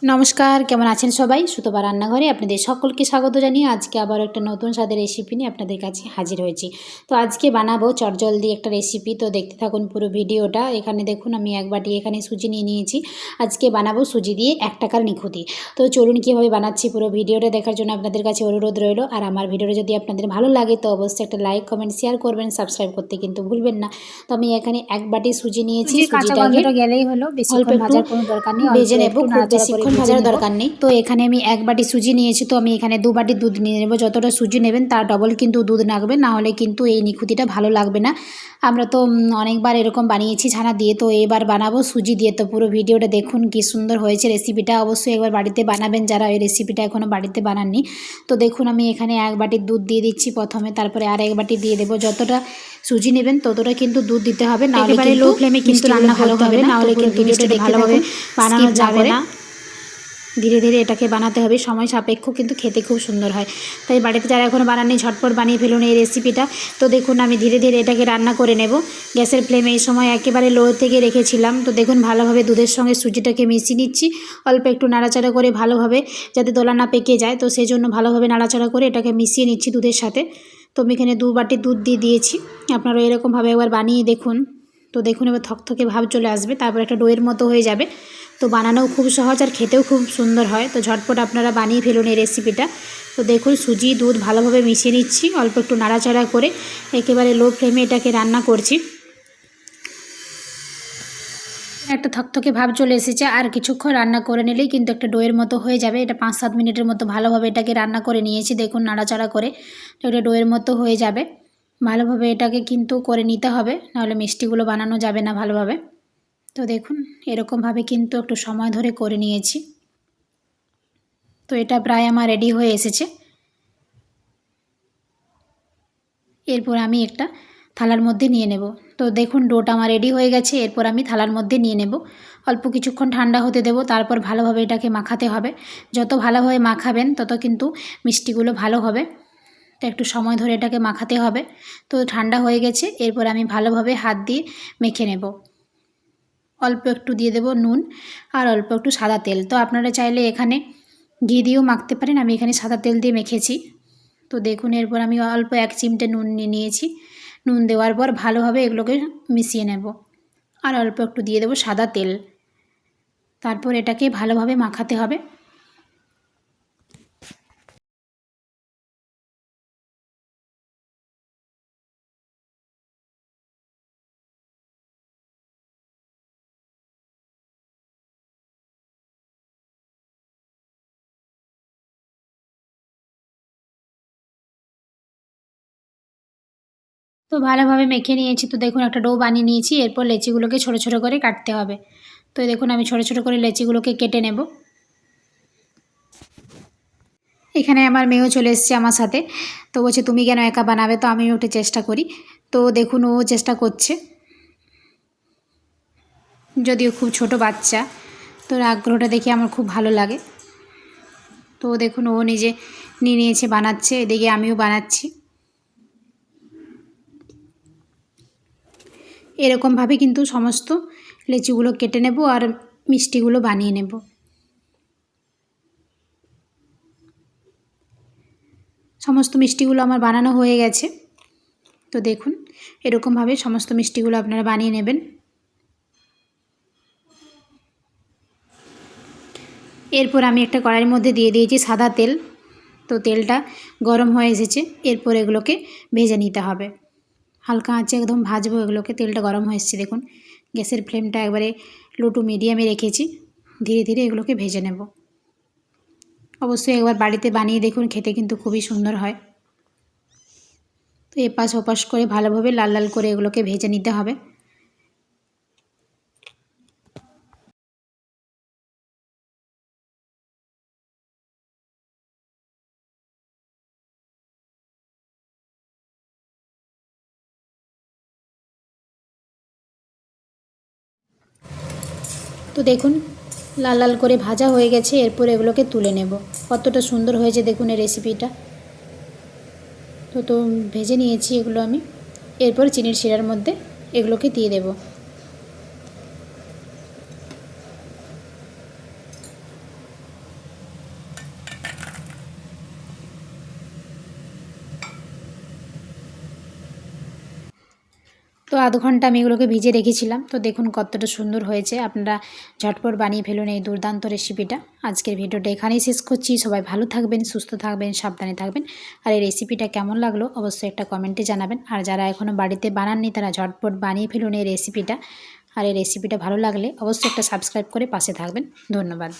নমস্কার, কেমন আছেন সবাই? সুতপা রান্নাঘরে আপনাদের সকলকে স্বাগত জানিয়ে আজকে আবার একটা নতুন স্বাদের রেসিপি নিয়ে আপনাদের কাছে হাজির হয়েছি। তো আজকে বানাবো চটজলদি একটা রেসিপি, তো দেখতে থাকুন পুরো ভিডিওটা। এখানে দেখুন আমি এক বাটি এখানে সুজি নিয়ে নিয়েছি। আজকে বানাবো সুজি দিয়ে 1 টাকার নিখুঁতি। তো চলুন কীভাবে বানাচ্ছি পুরো ভিডিওটা দেখার জন্য আপনাদের কাছে অনুরোধ রইল। আর আমার ভিডিওটা যদি আপনাদের ভালো লাগে তো অবশ্যই একটা লাইক, কমেন্ট, শেয়ার করবেন, সাবস্ক্রাইব করতে কিন্তু ভুলবেন না। তো আমি এখানে 1 বাটি সুজি নিয়েছি। কাঁচা গন্ধটা গেলেই হলো, অল্প বেশিক্ষণ একটু ভাজার কোনো দরকার নেই। ভেজে নেব, একটু খুব নাড়াচাড়া করে বেশিক্ষণ ভেজে ভাজার নেব। দরকার নেই। তো এখানে আমি 1 বাটি সুজি নিয়েছি, তো আমি এখানে 2 বাটি দুধ নিয়ে নেব। যতটা সুজি নেবেন তার ডবল কিন্তু দুধ লাগবে, না হলে কিন্তু এই নিখুঁতিটা ভালো লাগবে না। আমরা তো অনেকবার এরকম বানিয়েছি ছানা দিয়ে, তো এবার বানাবো সুজি দিয়ে। তো পুরো ভিডিওটা দেখুন কি সুন্দর হয়েছে রেসিপিটা। অবশ্যই একবার বাড়িতে বানাবেন যারা এই রেসিপিটা এখনও বাড়িতে বানাননি। তো দেখুন আমি এখানে 1 বাটি দুধ দিয়ে দিচ্ছি প্রথমে, তারপরে আর 1 বাটি দিয়ে দেবো। যতটা সুজি নেবেন ততটা কিন্তু দুধ দিতে হবে, না হলে কিন্তু লো ফ্লেমে কিন্তু রান্না ভালো হবে না, না হলে কিন্তু ভিডিওটা ভালোভাবে বানানো যাবে না। ধীরে ধীরে এটাকে বানাতে হবে, সময় সাপেক্ষ, কিন্তু খেতে খুব সুন্দর হয়। তাই বাড়িতে যারা এখনও বানাননি ঝটপট বানিয়ে ফেলুন এই রেসিপিটা। তো দেখুন আমি ধীরে ধীরে এটাকে রান্না করে নেব। গ্যাসের ফ্লেমে এই সময় একেবারে লো থেকে রেখেছিলাম। তো দেখুন ভালোভাবে দুধের সঙ্গে সুজিটাকে মিশিয়ে নিচ্ছি। অল্প একটু নাড়াচাড়া করে ভালোভাবে, যাতে দোলা না পেকে যায়, তো সেই জন্য ভালোভাবে নাড়াচাড়া করে এটাকে মিশিয়ে নিচ্ছি দুধের সাথে। তো আমি এখানে 2 বাটি দুধ দিয়ে দিয়েছি। আপনারা এরকমভাবে একবার বানিয়ে দেখুন। তো দেখুন এবার থকথকে ভাব চলে আসবে, তারপর একটা ডোয়ের মতো হয়ে যাবে। তো বানানোও খুব সহজ আর খেতেও খুব সুন্দর হয়। তো ঝটপট আপনারা বানিয়ে ফেলুন এই রেসিপিটা। তো দেখুন সুজি দুধ ভালোভাবে মিশিয়ে নিচ্ছি, অল্প একটু নাড়াচাড়া করে একেবারে লো ফ্লেমে এটাকে রান্না করছি। একটা থকথকে ভাব চলে এসেছে, আর কিছুক্ষণ রান্না করে নিলেই কিন্তু একটা ডোয়ের মতো হয়ে যাবে। এটা 5-7 মিনিটের মতো ভালোভাবে এটাকে রান্না করে নিয়েছি। দেখুন নাড়াচাড়া করে এটা ডোয়ের মতো হয়ে যাবে। ভালোভাবে এটাকে কিন্তু করে নিতে হবে, নাহলে মিষ্টিগুলো বানানো যাবে না ভালোভাবে। তো দেখুন এরকমভাবে কিন্তু একটু সময় ধরে করে নিয়েছি। তো এটা প্রায় আমার রেডি হয়ে এসেছে। এরপর আমি একটা থালার মধ্যে নিয়ে নেব। তো দেখুন ডোটা আমার রেডি হয়ে গেছে। এরপর আমি থালার মধ্যে নিয়ে নেব। অল্প কিছুক্ষণ ঠান্ডা হতে দেব, তারপর ভালোভাবে এটাকে মাখাতে হবে। যত ভালোভাবে মাখাবেন তত কিন্তু মিষ্টিগুলো ভালো হবে। তো একটু সময় ধরে এটাকে মাখাতে হবে। তো ঠান্ডা হয়ে গেছে, এরপর আমি ভালোভাবে হাত দিয়ে মেখে নেব। অল্প একটু দিয়ে দেব নুন আর অল্প একটু সাদা তেল। তো আপনারা চাইলে এখানে ঘি দিয়েও মাখতে পারেন, আমি এখানে সাদা তেল দিয়ে মেখেছি। তো দেখুন এরপর আমি অল্প 1 চিমটে নুন নিয়ে নিয়েছি। নুন দেওয়ার পর ভালোভাবে এগুলোকে মিশিয়ে নেব, আর অল্প একটু দিয়ে দেব সাদা তেল। তারপর এটাকে ভালোভাবে মাখাতে হবে। তো ভালোভাবে মেখে নিয়েছি। তো দেখুন একটা ডো বানিয়ে নিয়েছি। এরপর লেচিগুলোকে ছোট ছোট করে কাটতে হবে। তো দেখুন আমি ছোট ছোট করে লেচিগুলোকে কেটে নেব। এখানে আমার মেয়েও চলে এসেছে আমার সাথে। তো বলছে তুমি কেন একা বানাবে, তো আমিও একটু চেষ্টা করি। তো দেখুন ও চেষ্টা করছে, যদিও খুব ছোট বাচ্চা, তো আগ্রহটা দেখে আমার খুব ভালো লাগে। তো দেখুন ও নিজে নিয়ে নিয়েছে, বানাচ্ছে, এদিকে আমিও বানাচ্ছি। এরকমভাবে কিন্তু সমস্ত লেচিগুলো কেটে নেব আর মিষ্টিগুলো বানিয়ে নেব। সমস্ত মিষ্টিগুলো আমার বানানো হয়ে গেছে। তো দেখুন এরকমভাবে সমস্ত মিষ্টিগুলো আপনারা বানিয়ে নেবেন। এরপর আমি একটা কড়াইয়ের মধ্যে দিয়ে দিয়েছি সাদা তেল। তো তেলটা গরম হয়ে এসেছে, এরপর এগুলোকে ভেজে নিতে হবে। হালকা আঁচে একদম ভাজবো এগুলোকে। তেলটা গরম হয়ে এসেছে, দেখুন গ্যাসের ফ্লেমটা একবারে লো টু মিডিয়ামে রেখেছি। ধীরে ধীরে এগুলোকে ভেজে নেব। অবশ্যই একবার বাড়িতে বানিয়ে দেখুন, খেতে কিন্তু খুবই সুন্দর হয়। তো এপাশ ওপাশ করে ভালোভাবে লাল লাল করে এগুলোকে ভেজে নিতে হবে। তো দেখুন লাল লাল করে ভাজা হয়ে গেছে। এরপর এগুলোকে তুলে নেব। কতটা সুন্দর হয়েছে দেখুন এই রেসিপিটা। তো ভেজে নিয়েছি এগুলো আমি। এরপর চিনির শিরার মধ্যে এগুলোকে দিয়ে দেব। তো আধ ঘন্টা আমি এগুলোকে ভিজে রেখেছিলাম। তো দেখুন কতটা সুন্দর হয়েছে, আপনারা ঝটপট বানিয়ে ফেলুন এই দুর্দান্ত রেসিপিটা। আজকের ভিডিওটা এখানেই শেষ করছি। সবাই ভালো থাকবেন, সুস্থ থাকবেন, সাবধানে থাকবেন। আর এই রেসিপিটা কেমন লাগলো অবশ্যই একটা কমেন্টে জানাবেন। আর যারা এখনও বাড়িতে বানাননি তারা ঝটপট বানিয়ে ফেলুন এই রেসিপিটা। আর এই রেসিপিটা ভালো লাগলে অবশ্যই একটা সাবস্ক্রাইব করে পাশে থাকবেন। ধন্যবাদ।